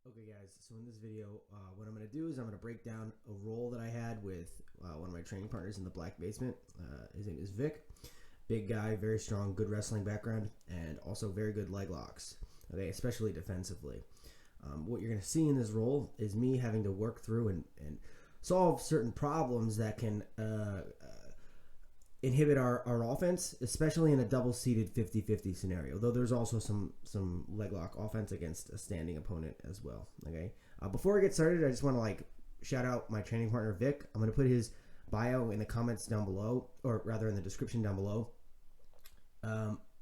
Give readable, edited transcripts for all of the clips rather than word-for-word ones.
Okay guys, so in this video, what I'm going to do is I'm going to break down a roll that I had with one of my training partners in the black basement. His name is Vic. Big guy, very strong, good wrestling background, and also very good leg locks, okay, especially defensively. What you're going to see in this roll is me having to work through and solve certain problems that can inhibit our offense, especially in a double-seated 50-50 scenario, though there's also some leg lock offense against a standing opponent as well. Okay. Before I get started, I just want to shout out my training partner Vic. I'm going to put his bio in the comments down below, or rather in the description down below.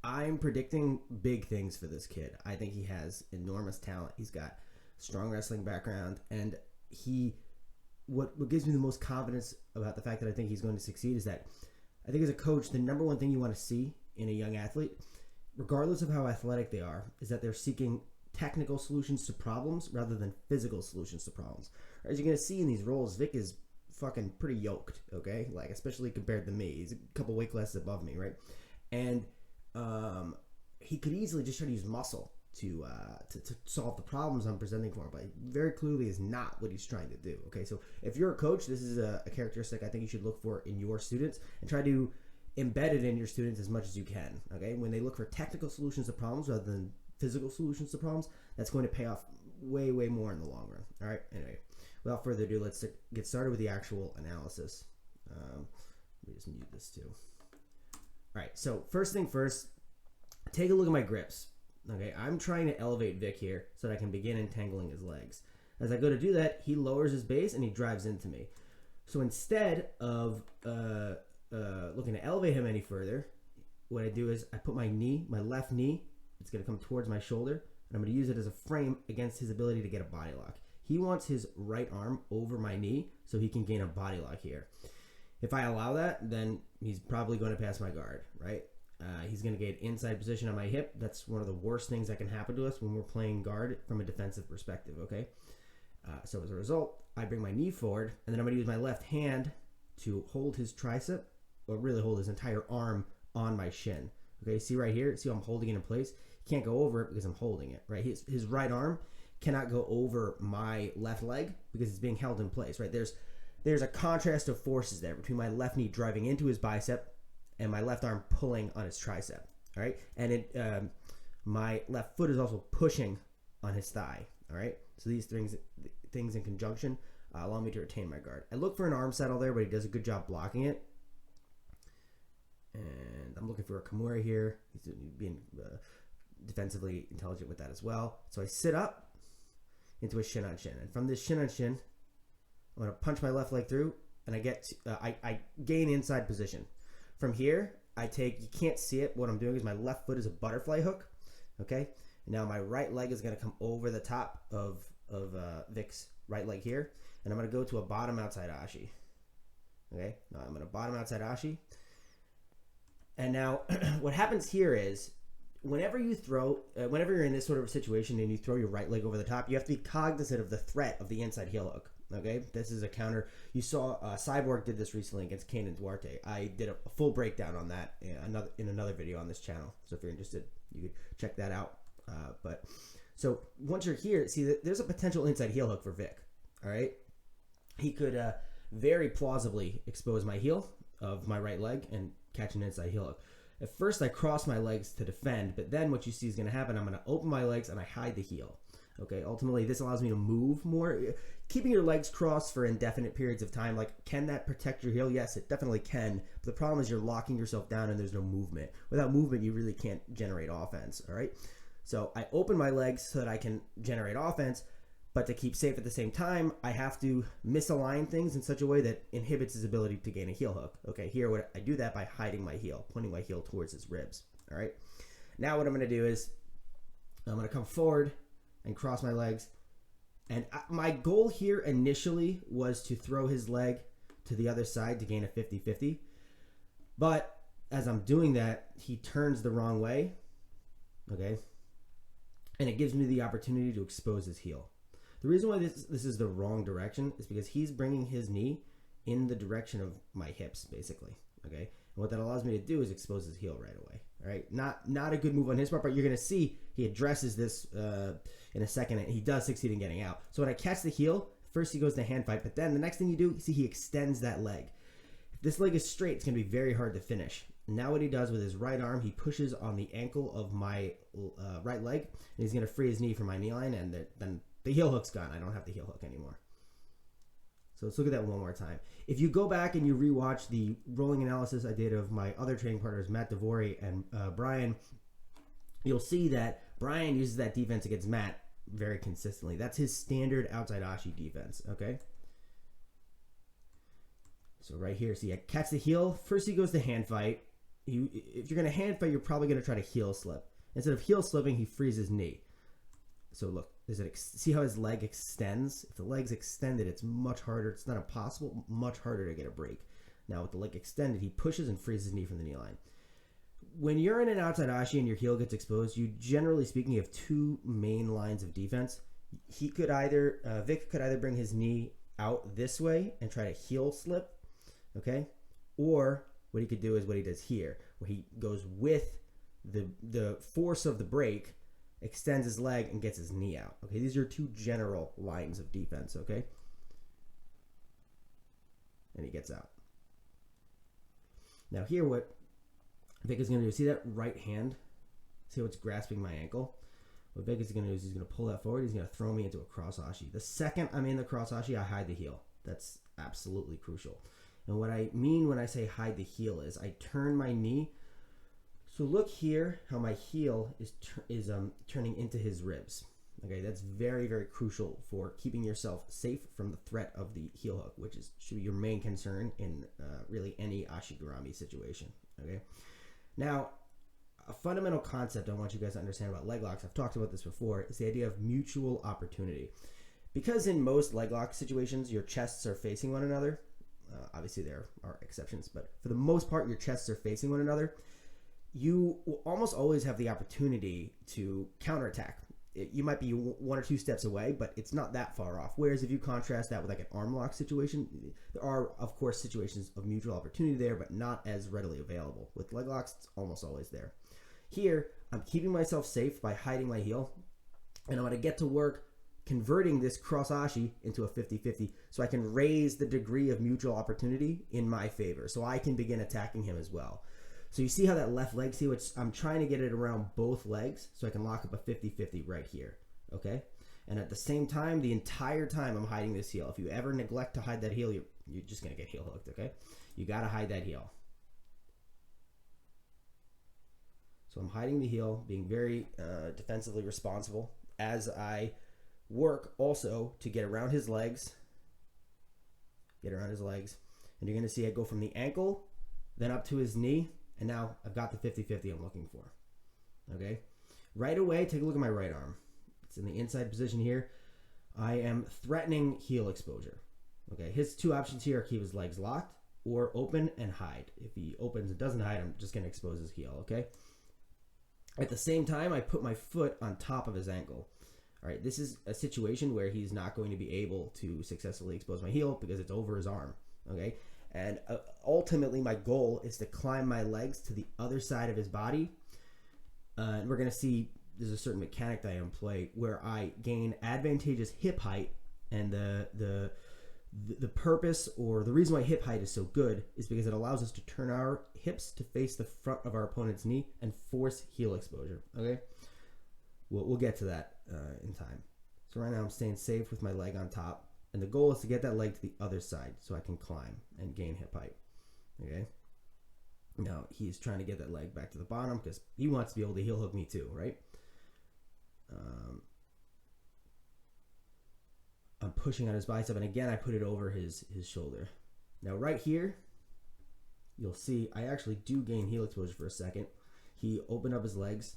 I'm predicting big things for this kid. I think he has enormous talent. He's got strong wrestling background, and what gives me the most confidence about the fact that I think he's going to succeed is that I think as a coach, the number one thing you want to see in a young athlete, regardless of how athletic they are, is that they're seeking technical solutions to problems rather than physical solutions to problems. As you're going to see in these roles, Vic is fucking pretty yoked, okay? Especially compared to me. He's a couple weight classes above me, right? And he could easily just try to use muscle to solve the problems I'm presenting for him, but very clearly is not what he's trying to do. Okay, so if you're a coach, this is a characteristic I think you should look for in your students and try to embed it in your students as much as you can. Okay, when they look for technical solutions to problems rather than physical solutions to problems, that's going to pay off way more in the long run. All right, anyway, without further ado, let's get started with the actual analysis. Let me just mute this too. All right, so first thing first, take a look at my grips. Okay, I'm trying to elevate Vic here so that I can begin entangling his legs. As I go to do that, he lowers his base and he drives into me. So instead of looking to elevate him any further, what I do is I put my knee, my left knee, it's going to come towards my shoulder, and I'm going to use it as a frame against his ability to get a body lock. He wants his right arm over my knee so he can gain a body lock here. If I allow that, then he's probably going to pass my guard, right? He's going to get inside position on my hip. That's one of the worst things that can happen to us when we're playing guard from a defensive perspective, okay? So as a result, I bring my knee forward, and then I'm going to use my left hand to hold his tricep, or really hold his entire arm on my shin. Okay, see right here? See how I'm holding it in place? He can't go over it because I'm holding it, right? His right arm cannot go over my left leg because it's being held in place, right? There's a contrast of forces there between my left knee driving into his bicep and my left arm pulling on his tricep, all right? And my left foot is also pushing on his thigh, all right? So these things in conjunction allow me to retain my guard. I look for an arm settle there, but he does a good job blocking it. And I'm looking for a Kimura here. He's being defensively intelligent with that as well. So I sit up into a shin on shin. And from this shin on shin, I'm going to punch my left leg through, and I gain inside position. From here, you can't see it. What I'm doing is my left foot is a butterfly hook, okay? And now my right leg is going to come over the top of Vic's right leg here, and I'm going to go to a bottom outside ashi, okay? Now I'm going to bottom outside ashi. And now what happens here is whenever you're in this sort of a situation and you throw your right leg over the top, you have to be cognizant of the threat of the inside heel hook. Okay, this is a counter. You saw Cyborg did this recently against Kane and Duarte. I did a full breakdown on that in another video on this channel. So if you're interested, you could check that out. So once you're here, see there's a potential inside heel hook for Vic. All right, he could very plausibly expose my heel of my right leg and catch an inside heel hook. At first, I cross my legs to defend, but then what you see is going to happen. I'm going to open my legs and I hide the heel. Okay, ultimately, this allows me to move more. Keeping your legs crossed for indefinite periods of time, can that protect your heel? Yes, it definitely can. But the problem is you're locking yourself down and there's no movement. Without movement, you really can't generate offense, all right? So I open my legs so that I can generate offense, but to keep safe at the same time, I have to misalign things in such a way that inhibits his ability to gain a heel hook. Okay, here I do that by hiding my heel, pointing my heel towards his ribs, all right? Now what I'm going to do is I'm going to come forward and cross my legs. And my goal here initially was to throw his leg to the other side to gain a 50-50. But as I'm doing that, he turns the wrong way, okay? And it gives me the opportunity to expose his heel. The reason why this is the wrong direction is because he's bringing his knee in the direction of my hips, basically, okay? And what that allows me to do is expose his heel right away. All right, not a good move on his part, but you're going to see he addresses this in a second, and he does succeed in getting out. So when I catch the heel, first he goes to hand fight, but then the next thing you do, see he extends that leg. If this leg is straight, it's going to be very hard to finish. Now what he does with his right arm, he pushes on the ankle of my right leg, and he's going to free his knee from my knee line, and then the heel hook's gone. I don't have the heel hook anymore. So let's look at that one more time. If you go back and you rewatch the rolling analysis I did of my other training partners, Matt DeVore and Brian, you'll see that Brian uses that defense against Matt very consistently. That's his standard outside ashi defense, okay? So right here, see, I catch the heel. First he goes to hand fight. If you're going to hand fight, you're probably going to try to heel slip. Instead of heel slipping, he frees his knee. So look, see how his leg extends? If the leg's extended, it's much harder. It's not impossible, much harder to get a break. Now with the leg extended, he pushes and frees his knee from the knee line. When you're in an outside ashi and your heel gets exposed, you generally speaking have two main lines of defense. Vic could either bring his knee out this way and try to heel slip, okay? Or what he could do is what he does here, where he goes with the force of the break, extends his leg, and gets his knee out. Okay, these are two general lines of defense, okay? And he gets out. Now here what Vic is going to do, see that right hand? See how it's grasping my ankle? What Vic is going to do is he's going to pull that forward. He's going to throw me into a cross ashi. The second I'm in the cross ashi, I hide the heel. That's absolutely crucial. And what I mean when I say hide the heel is I turn my knee. So look here how my heel is turning into his ribs. Okay, that's very, very crucial for keeping yourself safe from the threat of the heel hook, which should be your main concern in really any ashi garami situation. Okay, now a fundamental concept I want you guys to understand about leg locks, I've talked about this before, is the idea of mutual opportunity. Because in most leg lock situations, your chests are facing one another. Obviously, there are exceptions, but for the most part, your chests are facing one another. You will almost always have the opportunity to counterattack. You might be one or two steps away, but it's not that far off. Whereas if you contrast that with like an arm lock situation, there are, of course, situations of mutual opportunity there, but not as readily available. With leg locks, it's almost always there. Here, I'm keeping myself safe by hiding my heel, and I'm going to get to work converting this cross ashi into a 50-50 so I can raise the degree of mutual opportunity in my favor so I can begin attacking him as well. So you see how that left leg, see, which I'm trying to get it around both legs so I can lock up a 50-50 right here, okay? And at the same time, the entire time I'm hiding this heel. If you ever neglect to hide that heel, you're just going to get heel hooked, okay? You got to hide that heel. So I'm hiding the heel, being very defensively responsible as I work also to get around his legs. And you're going to see I go from the ankle, then up to his knee, and now I've got the 50-50 I'm looking for. Okay? Right away, take a look at my right arm. It's in the inside position here. I am threatening heel exposure. Okay? His two options here are keep his legs locked or open and hide. If he opens and doesn't hide, I'm just going to expose his heel. Okay? At the same time, I put my foot on top of his ankle. All right, this is a situation where he's not going to be able to successfully expose my heel because it's over his arm, okay? And ultimately, my goal is to climb my legs to the other side of his body. And we're going to see there's a certain mechanic that I employ where I gain advantageous hip height. And the purpose or the reason why hip height is so good is because it allows us to turn our hips to face the front of our opponent's knee and force heel exposure, okay? We'll get to that in time. So right now I'm staying safe with my leg on top, and the goal is to get that leg to the other side so I can climb and gain hip height. Okay. Now he's trying to get that leg back to the bottom because he wants to be able to heel hook me too, right? I'm pushing on his bicep, and again I put it over his shoulder. Now right here, you'll see I actually do gain heel exposure for a second. He opened up his legs,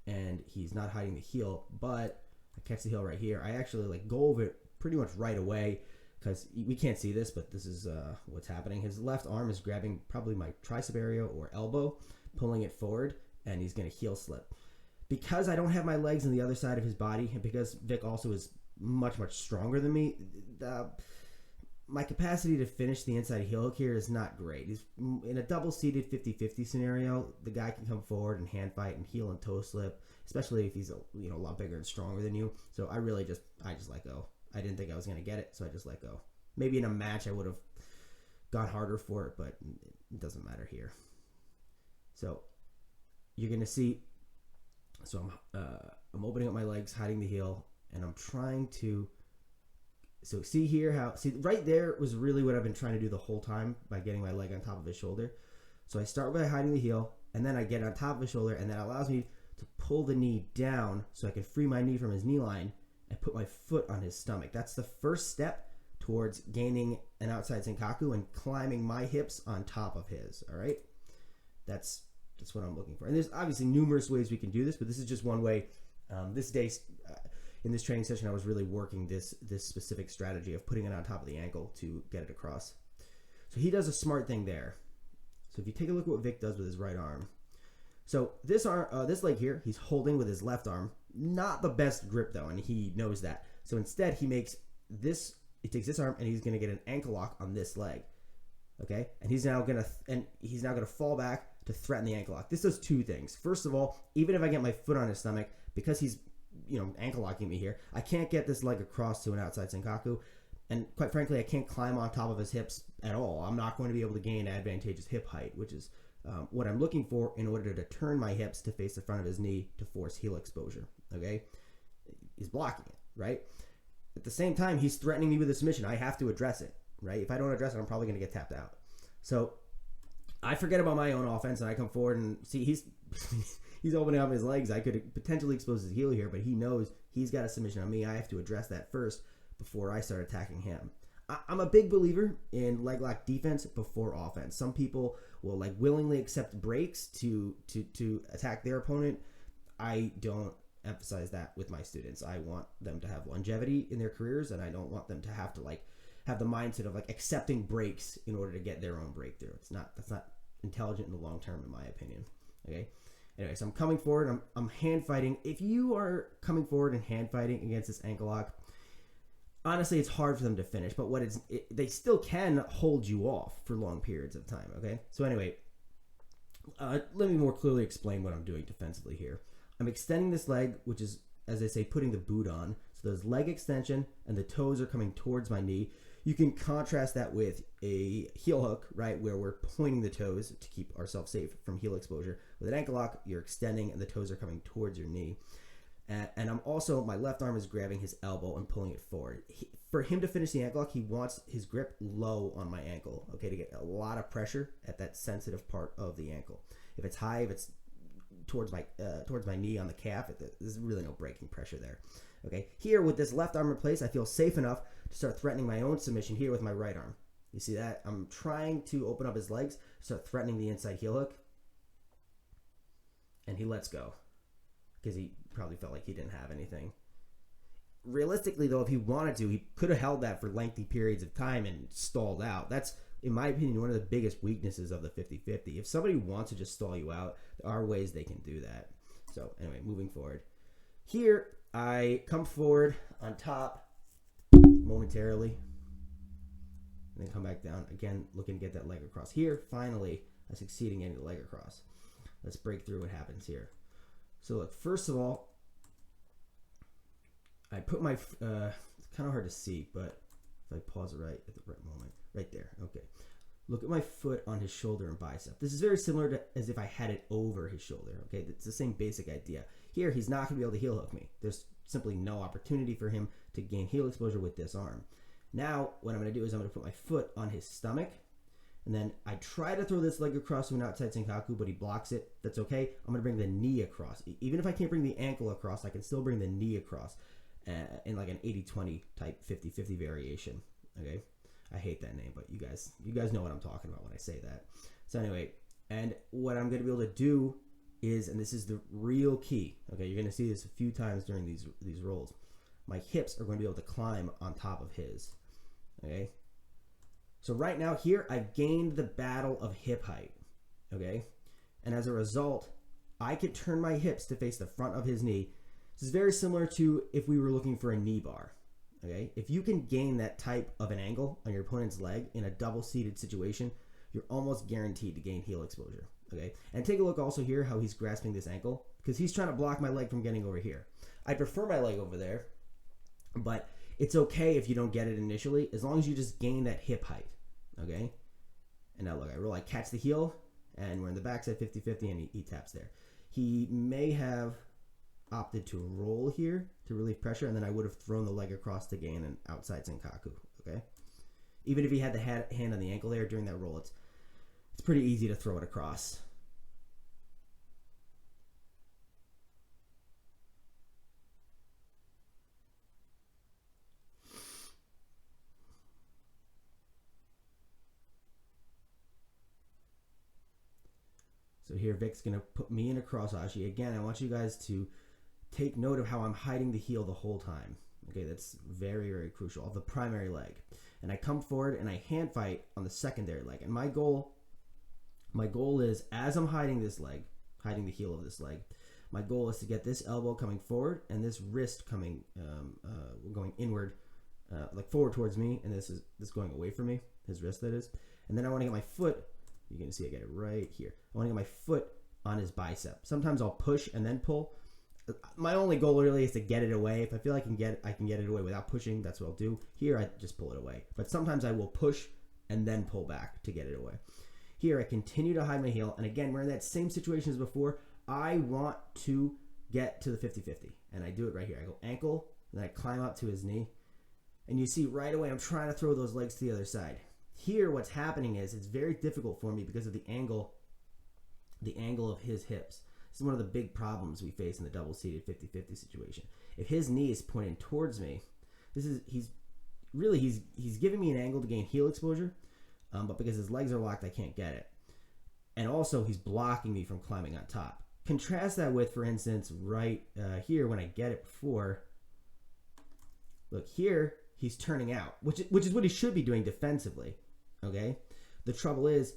and he's not hiding the heel, but I catch the heel right here. I actually like go over it pretty much right away because we can't see this, but this is what's happening. His left arm is grabbing probably my tricep area or elbow, pulling it forward, and he's going to heel slip. Because I don't have my legs on the other side of his body, and because Vic also is much, much stronger than me, my capacity to finish the inside heel hook here is not great. He's in a double-seated 50-50 scenario. The guy can come forward and hand fight and heel and toe slip, especially if he's a lot bigger and stronger than you. So I just let go. I didn't think I was going to get it, so I just let go. Maybe in a match I would have gone harder for it, but it doesn't matter here. So you're going to see, so I'm opening up my legs, hiding the heel, and I'm trying to, so see right there was really what I've been trying to do the whole time by getting my leg on top of his shoulder. So I start by hiding the heel, and then I get on top of his shoulder, and that allows me to pull the knee down so I can free my knee from his knee line and put my foot on his stomach. That's the first step towards gaining an outside senkaku and climbing my hips on top of his, all right? That's what I'm looking for. And there's obviously numerous ways we can do this, but this is just one way. This day, in this training session, I was really working this specific strategy of putting it on top of the ankle to get it across. So he does a smart thing there. So if you take a look at what Vic does with his right arm. So this leg here, he's holding with his left arm. Not the best grip though, and he knows that. So instead, he takes this arm and he's going to get an ankle lock on this leg. Okay, and he's now going to fall back to threaten the ankle lock. This does two things. First of all, even if I get my foot on his stomach, because he's ankle locking me here, I can't get this leg across to an outside senkaku, and quite frankly, I can't climb on top of his hips at all. I'm not going to be able to gain advantageous hip height, which is what I'm looking for in order to turn my hips to face the front of his knee to force heel exposure. Okay, he's blocking it, right? At the same time, he's threatening me with a submission. I have to address it, right? If I don't address it, I'm probably going to get tapped out. So I forget about my own offense, and I come forward and see he's opening up his legs. I could potentially expose his heel here, but he knows he's got a submission on me. I have to address that first before I start attacking him. I'm a big believer in leg lock defense before offense. Some people will willingly accept breaks to attack their opponent. I don't emphasize that with my students. I want them to have longevity in their careers, and I don't want them to have to have the mindset of accepting breaks in order to get their own breakthrough. That's not intelligent in the long term, in my opinion. Okay. Anyway, so I'm coming forward. I'm hand fighting. If you are coming forward and hand fighting against this ankle lock, honestly, it's hard for them to finish. But they still can hold you off for long periods of time. Okay. So anyway, let me more clearly explain what I'm doing defensively here. I'm extending this leg, which is, as I say, putting the boot on. So there's leg extension, and the toes are coming towards my knee. You can contrast that with a heel hook, right, where we're pointing the toes to keep ourselves safe from heel exposure. With an ankle lock, you're extending, and the toes are coming towards your knee. And I'm also, my left arm is grabbing his elbow and pulling it forward. For him to finish the ankle lock, he wants his grip low on my ankle, okay, to get a lot of pressure at that sensitive part of the ankle. If it's high, if it's towards my knee on the calf, there's really no breaking pressure there. Okay, here with this left arm in place, I feel safe enough to start threatening my own submission here with my right arm. You see that? I'm trying to open up his legs, start threatening the inside heel hook, and he lets go because he probably felt like he didn't have anything. Realistically, though, if he wanted to, he could have held that for lengthy periods of time and stalled out. That's, in my opinion, one of the biggest weaknesses of the 50-50. If somebody wants to just stall you out, there are ways they can do that. So anyway, moving forward. Here, I come forward on top momentarily, and then come back down, again, looking to get that leg across. Here, finally, I succeed in getting the leg across. Let's break through what happens here. So look, first of all, I put my, it's kind of hard to see, but if I pause it right at the right moment, right there, okay. Look at my foot on his shoulder and bicep. This is very similar to as if I had it over his shoulder, okay? It's the same basic idea. Here, he's not going to be able to heel hook me. There's simply no opportunity for him to gain heel exposure with this arm. Now, what I'm going to do is I'm going to put my foot on his stomach, and then I try to throw this leg across to an outside senkaku, but he blocks it. That's okay. I'm going to bring the knee across. Even if I can't bring the ankle across, I can still bring the knee across in like an 80-20 type 50-50 variation, okay? I hate that name, but you guys know what I'm talking about when I say that. So anyway, and what I'm going to be able to do is, and this is the real key, okay, you're going to see this a few times during these rolls. My hips are going to be able to climb on top of his, okay? So right now here, I've gained the battle of hip height, okay? And as a result, I can turn my hips to face the front of his knee. This is very similar to if we were looking for a knee bar, Okay, if you can gain that type of an angle on your opponent's leg in a double seated situation, you're almost guaranteed to gain heel exposure. Okay, and take a look also here how he's grasping this ankle, because he's trying to block my leg from getting over here. I prefer my leg over there, but it's okay if you don't get it initially, as long as you just gain that hip height. Okay, and now look, I roll, I catch the heel, and we're in the backside 50-50, and he taps there. He may have opted to roll here to relieve pressure, and then I would have thrown the leg across to gain an outside senkaku. Okay, even if he had the hand on the ankle there during that roll, it's pretty easy to throw it across. So here Vic's going to put me in a cross ashi. Again, I want you guys to take note of how I'm hiding the heel the whole time. Okay, that's very, very crucial. Of the primary leg. And I come forward and I hand fight on the secondary leg. And my goal is, as I'm hiding this leg, hiding the heel of this leg, my goal is to get this elbow coming forward and this wrist coming, going inward, like forward towards me, and this going away from me, his wrist that is. And then I want to get my foot, you can see I get it right here. I want to get my foot on his bicep. Sometimes I'll push and then pull. My only goal really is to get it away. If I feel I can get it away without pushing, that's what I'll do. Here I just pull it away. But sometimes I will push and then pull back to get it away. Here I continue to hide my heel, and again, we're in that same situation as before. I want to get to the 50-50, and I do it right here. I go ankle, and then I climb up to his knee, and you see right away I'm trying to throw those legs to the other side. Here what's happening is it's very difficult for me because of the angle of his hips. This is one of the big problems we face in the double-seated 50-50 situation. If his knee is pointing towards me, he's giving me an angle to gain heel exposure, but because his legs are locked, I can't get it. And also, he's blocking me from climbing on top. Contrast that with, for instance, right here when I get it before. Look, here he's turning out, which is what he should be doing defensively. Okay? The trouble is,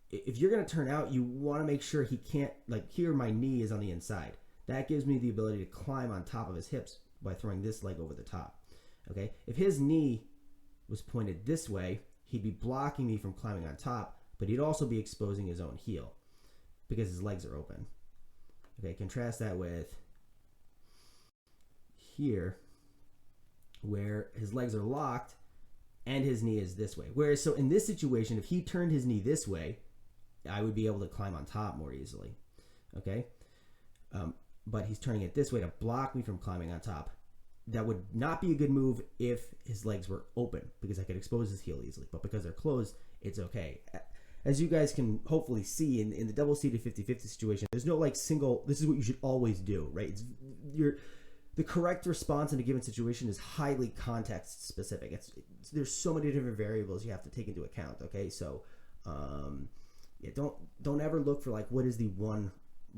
if you're going to turn out, you want to make sure he can't, like here my knee is on the inside. That gives me the ability to climb on top of his hips by throwing this leg over the top. Okay? If his knee was pointed this way, he'd be blocking me from climbing on top, but he'd also be exposing his own heel because his legs are open. Okay, contrast that with here where his legs are locked and his knee is this way. Whereas, so in this situation, if he turned his knee this way, I would be able to climb on top more easily. Okay? But he's turning it this way to block me from climbing on top. That would not be a good move if his legs were open, because I could expose his heel easily. But because they're closed, it's okay. As you guys can hopefully see in the double-seated 50-50 situation, there's no like single, this is what you should always do, right? The correct response in a given situation is highly context specific. There's so many different variables you have to take into account, okay? So yeah, don't ever look for like what is the one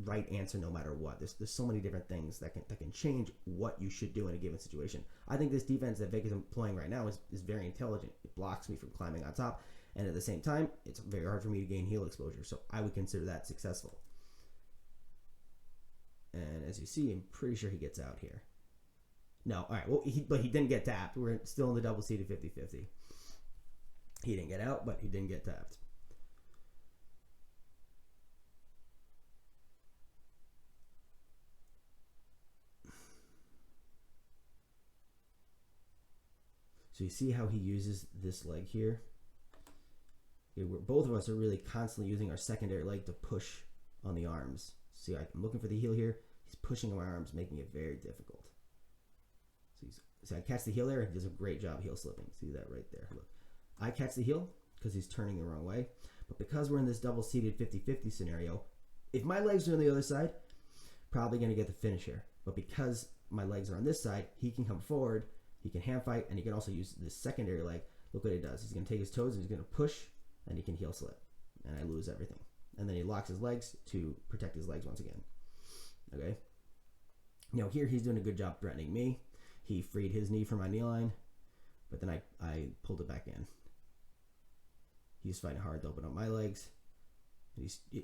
right answer no matter what. There's so many different things that can change what you should do in a given situation. I think this defense that Vic is employing right now is very intelligent. It blocks me from climbing on top, and at the same time, it's very hard for me to gain heel exposure, so I would consider that successful. And as you see, I'm pretty sure he gets out here. No, all right, well, but he didn't get tapped. We're still in the double-seated 50-50. He didn't get out, but he didn't get tapped. So you see how he uses this leg here? Okay, both of us are really constantly using our secondary leg to push on the arms. See, I'm looking for the heel here. He's pushing on my arms, making it very difficult. So I catch the heel there. He does a great job heel slipping. See that right there. Look, I catch the heel because he's turning the wrong way. But because we're in this double-seated 50-50 scenario, if my legs are on the other side, probably going to get the finish here. But because my legs are on this side, he can come forward, he can hand fight, and he can also use this secondary leg. Look what he does. He's going to take his toes and he's going to push, and he can heel slip. And I lose everything. And then he locks his legs to protect his legs once again. Okay? Now here he's doing a good job threatening me. He freed his knee from my knee line, but then I pulled it back in. He's fighting hard to open up my legs.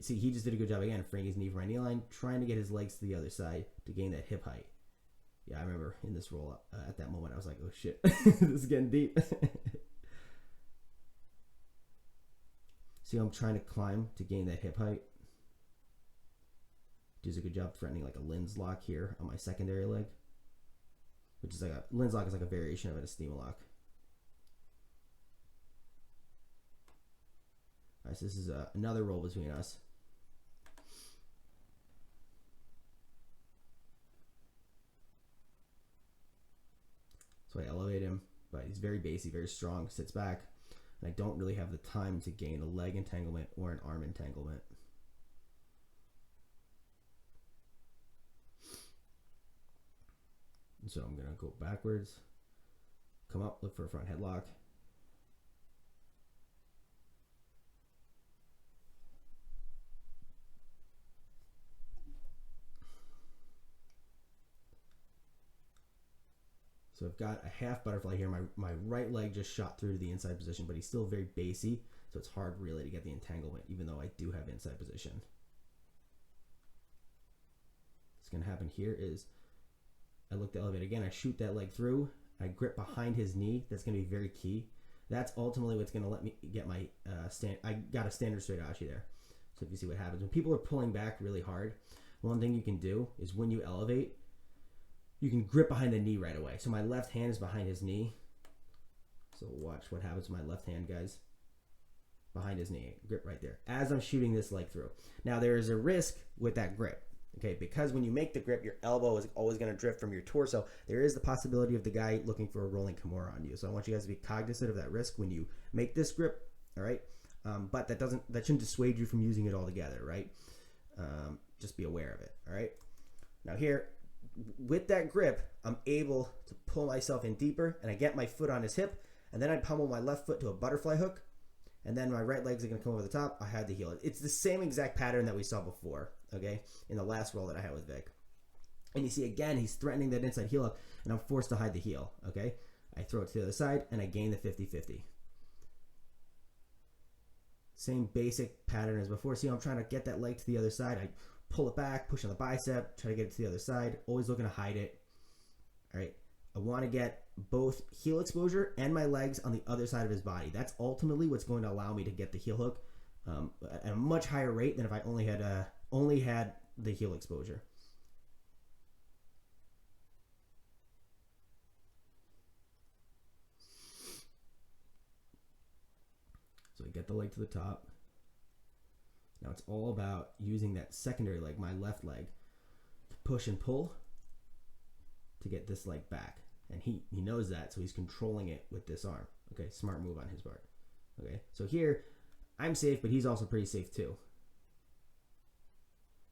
See, he just did a good job again, freeing his knee from my knee line, trying to get his legs to the other side to gain that hip height. Yeah, I remember in this roll at that moment I was like, oh shit, this is getting deep. See how I'm trying to climb to gain that hip height? Does a good job threatening like a lens lock here on my secondary leg, which is like a lens lock is like a variation of an esteem lock. All right, so this is another roll between us. So I elevate him, but he's very basey, very strong, sits back, and I don't really have the time to gain a leg entanglement or an arm entanglement. And so I'm gonna go backwards, come up, look for a front headlock. So I've got a half butterfly here. My right leg just shot through to the inside position, but he's still very basey, so it's hard really to get the entanglement, even though I do have inside position. What's gonna happen here is I look to elevate again, I shoot that leg through, I grip behind his knee. That's gonna be very key. That's ultimately what's gonna let me get my I got a standard straight ashi there. So if you see what happens, when people are pulling back really hard, one thing you can do is when you elevate, you can grip behind the knee right away. So my left hand is behind his knee. So watch what happens to my left hand, guys. Behind his knee, grip right there, as I'm shooting this leg through. Now there is a risk with that grip, okay? Because when you make the grip, your elbow is always gonna drift from your torso. There is the possibility of the guy looking for a rolling kimura on you. So I want you guys to be cognizant of that risk when you make this grip, all right? But that shouldn't dissuade you from using it altogether, right? Just be aware of it, all right? Now here, with that grip, I'm able to pull myself in deeper, and I get my foot on his hip, and then I pummel my left foot to a butterfly hook, and then my right legs are going to come over the top. I had the heel. It's the same exact pattern that we saw before, okay, in the last roll that I had with Vic. And you see, again, he's threatening that inside heel up, and I'm forced to hide the heel, okay? I throw it to the other side, and I gain the 50-50. Same basic pattern as before. See, I'm trying to get that leg to the other side. I pull it back, push on the bicep, try to get it to the other side, always looking to hide it. All right, I want to get both heel exposure and my legs on the other side of his body. That's ultimately what's going to allow me to get the heel hook at a much higher rate than if I only had the heel exposure. So I get the leg to the top. Now it's all about using that secondary leg, my left leg, to push and pull to get this leg back. And he knows that, so he's controlling it with this arm. Okay, smart move on his part. Okay, so here, I'm safe, but he's also pretty safe too.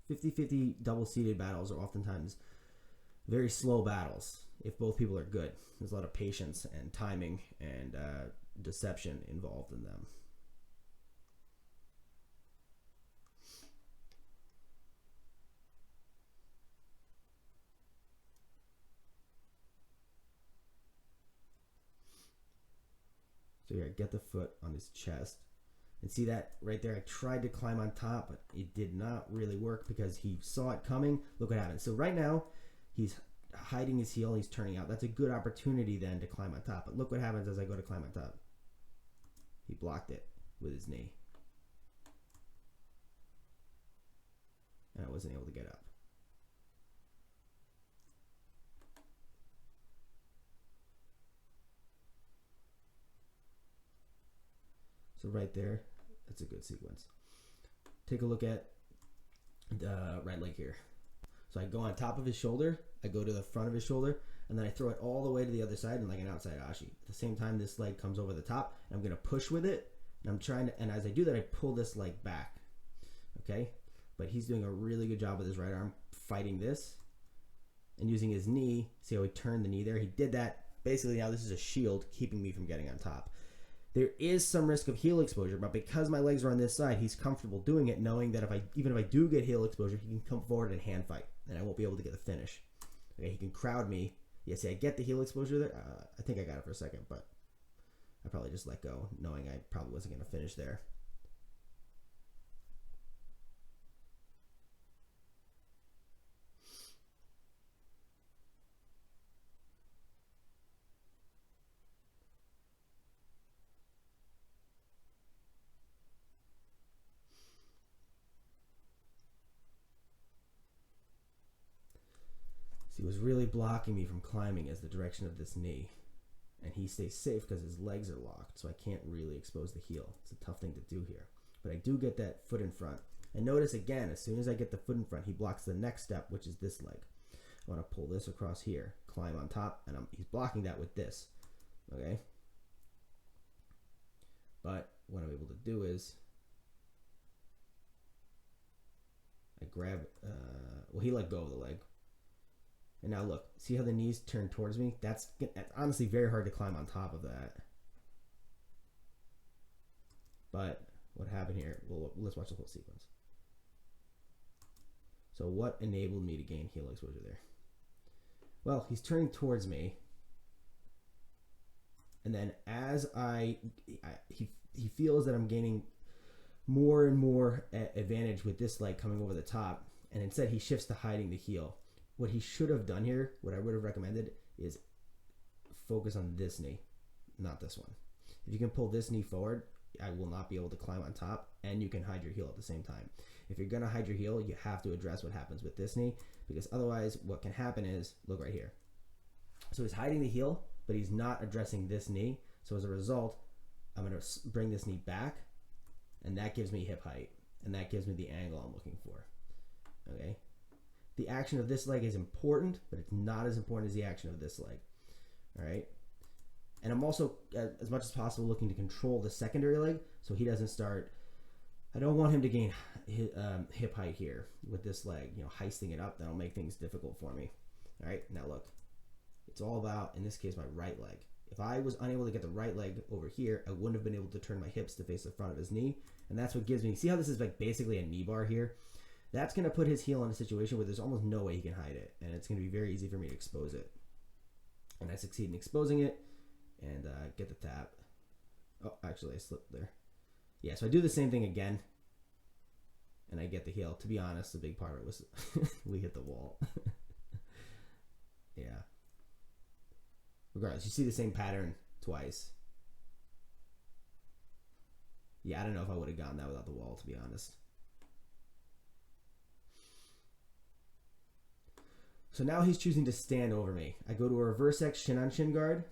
50-50 double-seated battles are oftentimes very slow battles if both people are good. There's a lot of patience and timing and deception involved in them. So here, I get the foot on his chest. And see that right there? I tried to climb on top, but it did not really work because he saw it coming. Look what happened. So right now, he's hiding his heel. He's turning out. That's a good opportunity then to climb on top. But look what happens as I go to climb on top. He blocked it with his knee. And I wasn't able to get up. So right there, that's a good sequence. Take a look at the right leg here. So I go on top of his shoulder, I go to the front of his shoulder, and then I throw it all the way to the other side in like an outside ashi. At the same time, this leg comes over the top, and I'm gonna push with it, and I'm trying to, and as I do that, I pull this leg back, okay? But he's doing a really good job with his right arm fighting this, and using his knee. See how he turned the knee there? He did that. Basically now this is a shield keeping me from getting on top. There is some risk of heel exposure, but because my legs are on this side, he's comfortable doing it, knowing that even if I do get heel exposure, he can come forward and hand fight, and I won't be able to get the finish. Okay, he can crowd me. Yeah, see, I get the heel exposure there. I think I got it for a second, but I probably just let go, knowing I probably wasn't going to finish there. So he was really blocking me from climbing as the direction of this knee. And he stays safe because his legs are locked, so I can't really expose the heel. It's a tough thing to do here. But I do get that foot in front. And notice again, as soon as I get the foot in front, he blocks the next step, which is this leg. I want to pull this across here, climb on top, and he's blocking that with this. Okay? But what I'm able to do is I grab, well, he let go of the leg. And now look, see how the knees turn towards me? That's honestly very hard to climb on top of that. But what happened here? Well, let's watch the whole sequence. So what enabled me to gain heel exposure there? Well, he's turning towards me. And then as he feels that I'm gaining more and more advantage with this leg coming over the top. And instead he shifts to hiding the heel. What he should have done here, what I would have recommended, is focus on this knee, not this one. If you can pull this knee forward, I will not be able to climb on top, and you can hide your heel at the same time. If you're going to hide your heel, you have to address what happens with this knee, because otherwise what can happen is, look right here. So he's hiding the heel, but he's not addressing this knee. So as a result, I'm going to bring this knee back, and that gives me hip height, and that gives me the angle I'm looking for. Okay? The action of this leg is important, but it's not as important as the action of this leg. All right? And I'm also, as much as possible, looking to control the secondary leg so he doesn't start. I don't want him to gain hip height here with this leg, heisting it up. That'll make things difficult for me. All right? Now look. It's all about, in this case, my right leg. If I was unable to get the right leg over here, I wouldn't have been able to turn my hips to face the front of his knee. And that's what gives me, see how this is like basically a knee bar here? That's going to put his heel in a situation where there's almost no way he can hide it. And it's going to be very easy for me to expose it. And I succeed in exposing it and get the tap. Oh, actually, I slipped there. Yeah, so I do the same thing again. And I get the heel. To be honest, the big part of it was we hit the wall. Yeah. Regardless, you see the same pattern twice. Yeah, I don't know if I would have gotten that without the wall, to be honest. So now he's choosing to stand over me. I go to a reverse X shin on shin guard,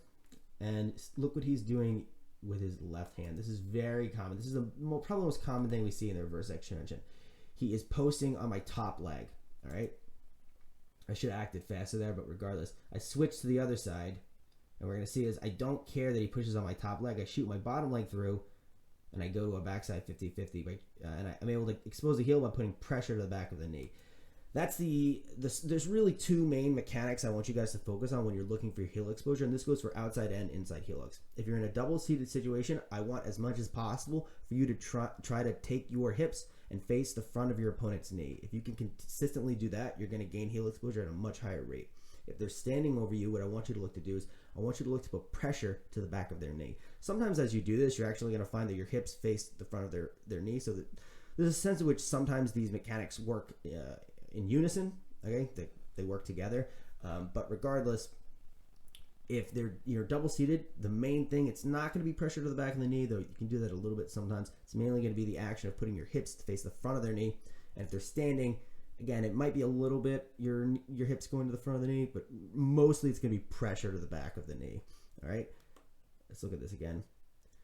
and look what he's doing with his left hand. This is very common. This is probably the most common thing we see in the reverse X shin on shin. He is posting on my top leg, all right? I should have acted faster there, but regardless. I switch to the other side, and we're going to see is I don't care that he pushes on my top leg. I shoot my bottom leg through, and I go to a backside 50-50, and I'm able to expose the heel by putting pressure to the back of the knee. That's there's really two main mechanics I want you guys to focus on when you're looking for your heel exposure, and this goes for outside and inside heel hooks. If you're in a double-seated situation, I want as much as possible for you to try to take your hips and face the front of your opponent's knee. If you can consistently do that, you're going to gain heel exposure at a much higher rate. If they're standing over you, what I want you to look to do is I want you to look to put pressure to the back of their knee. Sometimes as you do this, you're actually going to find that your hips face the front of their knee, so that there's a sense in which sometimes these mechanics work in unison. Okay, they work together. But regardless, if you're double seated, the main thing, it's not going to be pressure to the back of the knee, though you can do that a little bit sometimes. It's mainly going to be the action of putting your hips to face the front of their knee. And if they're standing, again, it might be a little bit your hips going to the front of the knee, but mostly it's going to be pressure to the back of the knee. All right, let's look at this again.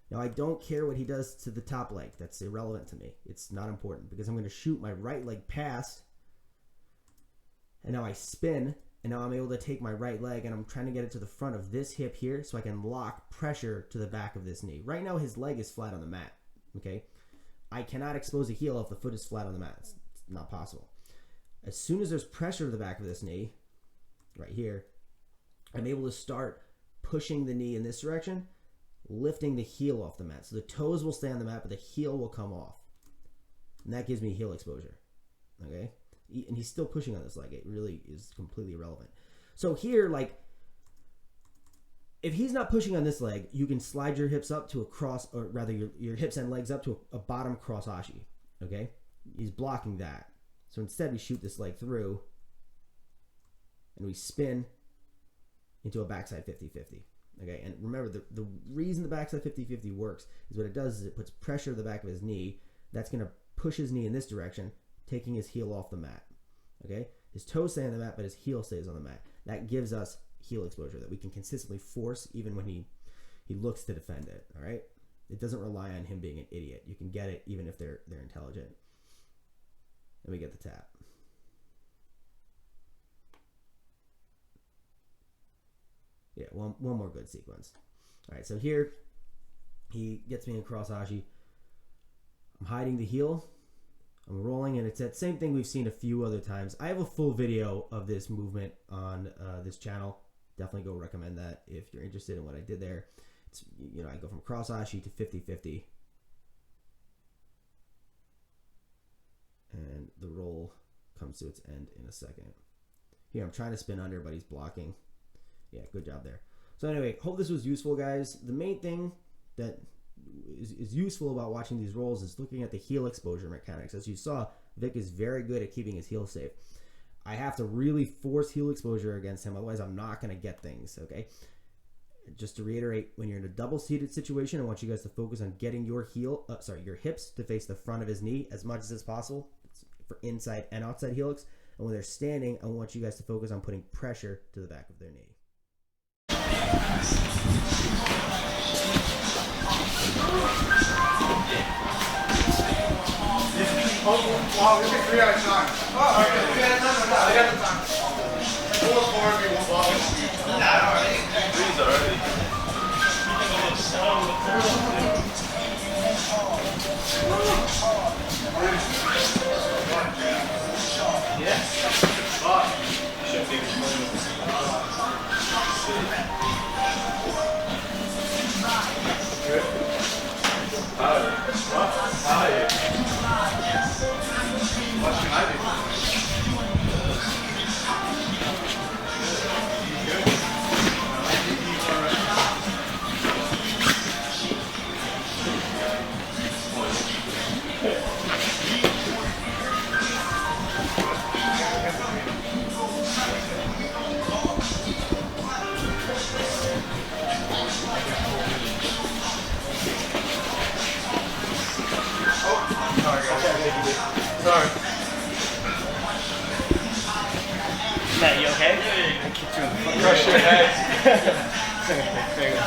Now, I don't care what he does to the top leg. That's irrelevant to me. It's not important because I'm going to shoot my right leg past, and now I spin, and now I'm able to take my right leg, and I'm trying to get it to the front of this hip here so I can lock pressure to the back of this knee. Right now, his leg is flat on the mat, okay? I cannot expose a heel if the foot is flat on the mat. It's not possible. As soon as there's pressure to the back of this knee, right here, I'm able to start pushing the knee in this direction, lifting the heel off the mat. So the toes will stay on the mat, but the heel will come off. And that gives me heel exposure, okay? And he's still pushing on this leg. It really is completely irrelevant. So here, like, if he's not pushing on this leg, you can slide your hips up to a cross, or rather your hips and legs up to a bottom cross ashi, okay? He's blocking that. So instead, we shoot this leg through, and we spin into a backside 50-50, okay? And remember, the reason the backside 50-50 works is what it does is it puts pressure to the back of his knee. That's going to push his knee in this direction, taking his heel off the mat, okay? His toes stay on the mat, but his heel stays on the mat. that gives us heel exposure that we can consistently force even when he looks to defend it. All right, it doesn't rely on him being an idiot. You can get it even if they're intelligent. And we get the tap. Yeah, one more good sequence. All right, so here he gets me in cross ashi. I'm hiding the heel. I'm rolling, and it's that same thing we've seen a few other times. I have a full video of this movement on this channel. Definitely go recommend that if you're interested in what I did there. It's, you know, I go from cross ashi to 50-50. And the roll comes to its end in a second. Here, I'm trying to spin under, but he's blocking. Yeah, good job there. So anyway, hope this was useful, guys. The main thing that is useful about watching these rolls is looking at the heel exposure mechanics. As you saw, Vic is very good at keeping his heel safe. I have to really force heel exposure against him, otherwise I'm not going to get things, okay? Just to reiterate, when you're in a double-seated situation, I want you guys to focus on getting your your hips to face the front of his knee as much as is possible for inside and outside helix. And when they're standing, I want you guys to focus on putting pressure to the back of their knee. Oh, wow, this is 3 at a time. Oh, okay. 3 at a time? No, 3 at a time. 4 of you, 1 block. Nah, already. 3's already. Yeah. Should be good. What can I do? Sorry. Matt, you okay? I kicked you in the foot. Crush your head. There you go.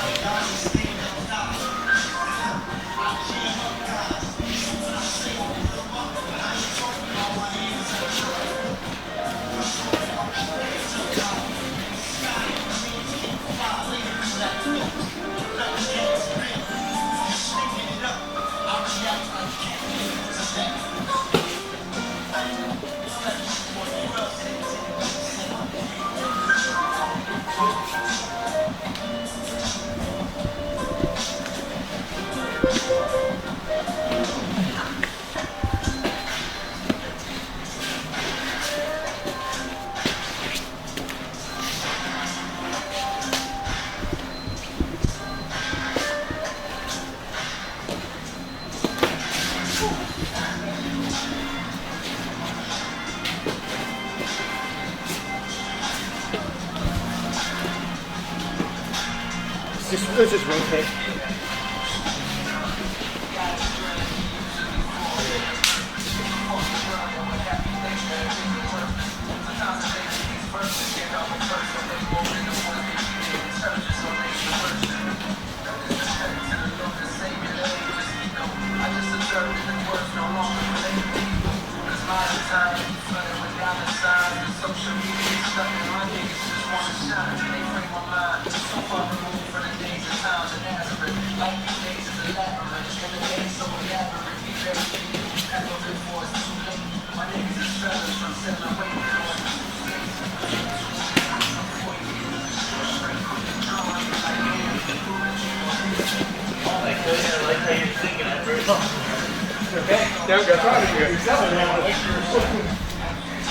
Let's just rotate.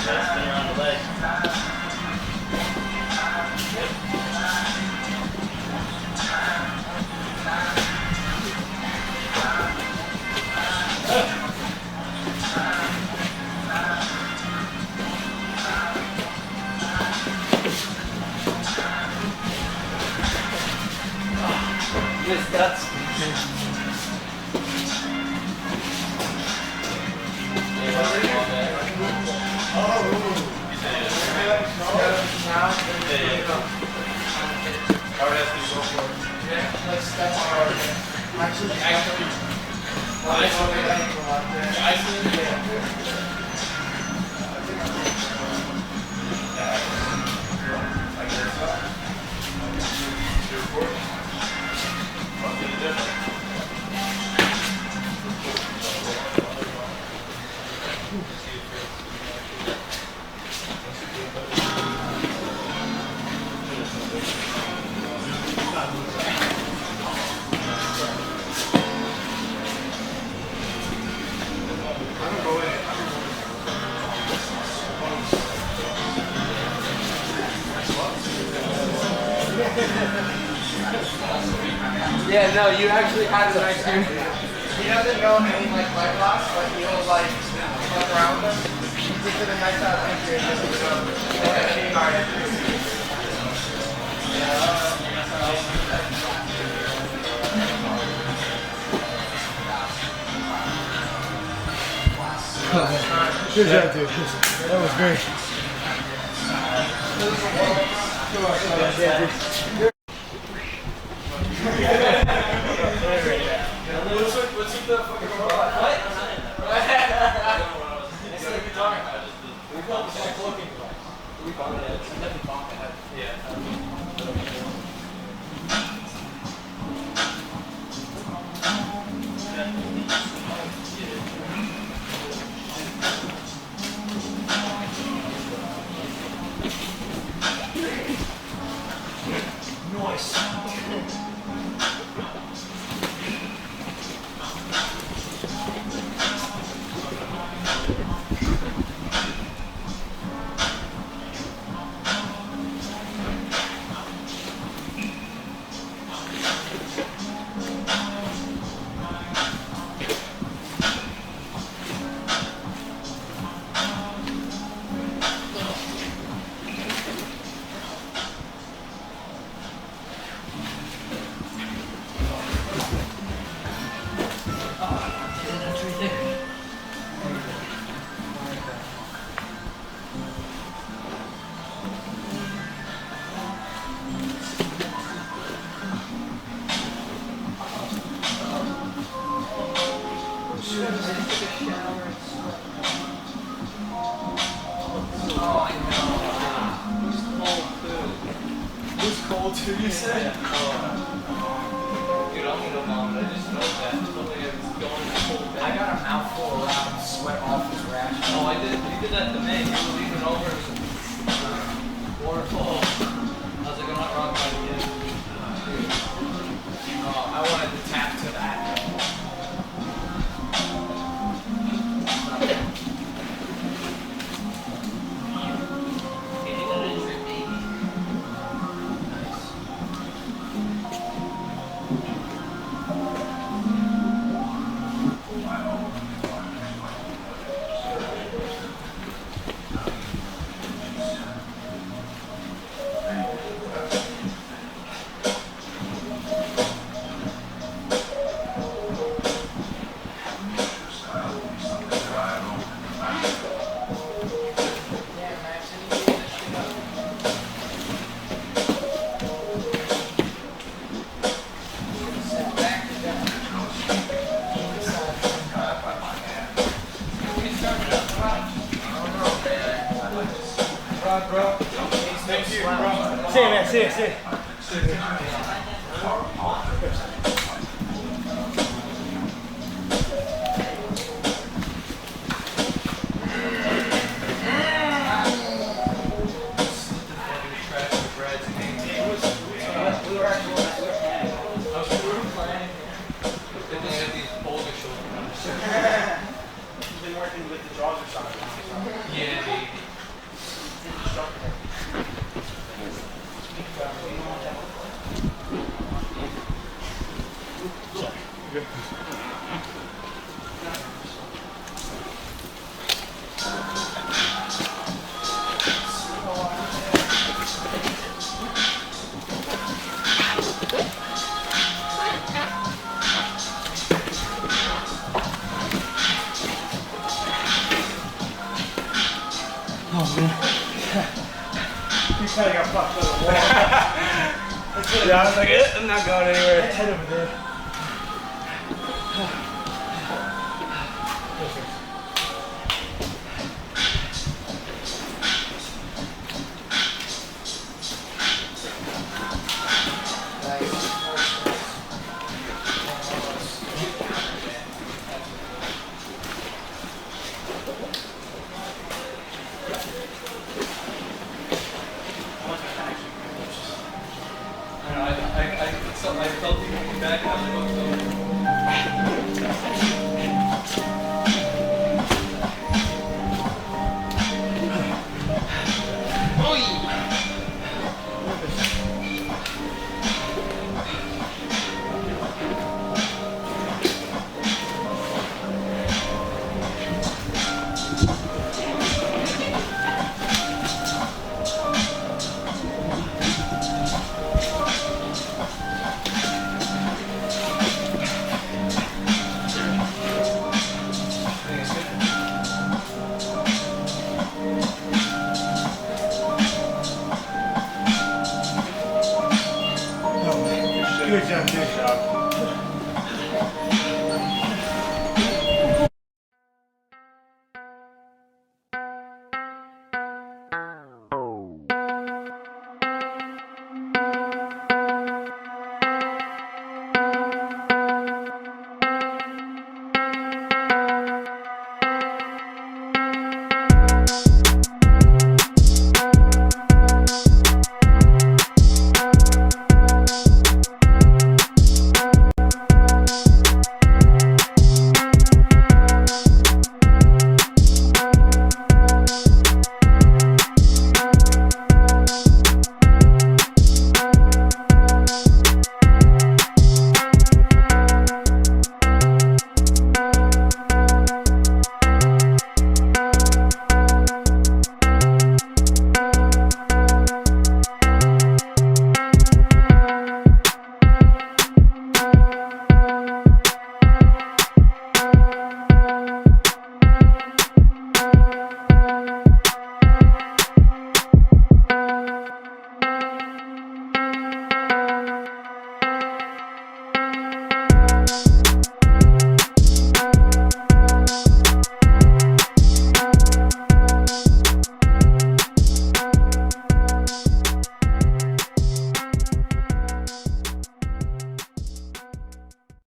Yeah, that's right. Around the leg. Miss guts. Let's step on our actually. Yeah, no, you actually had a nice dude. He doesn't know any like Leglocks, but he'll like fuck around them. He just did a nice out entry and just Good job, dude. That was great. What's with the fucking robot? What? It's the guitar. We call it like looking. We call it. It's definitely bonk ahead. Yeah. You said? Dude, I don't know, Mom. I just know that. Something is going cold. I got a mouthful around sweat off his rash. Oh, I did. You did that to me. You were leaving over. Waterfall. I was like, I'm not wrong by the end. I wanted to tap to that. See you, man. See you. Been working with the draws or something. Yeah, baby. Oh man. You kind of got Yeah, I was like, I'm not going anywhere. Head over there. I felt you coming back and I was like, Good job, dude.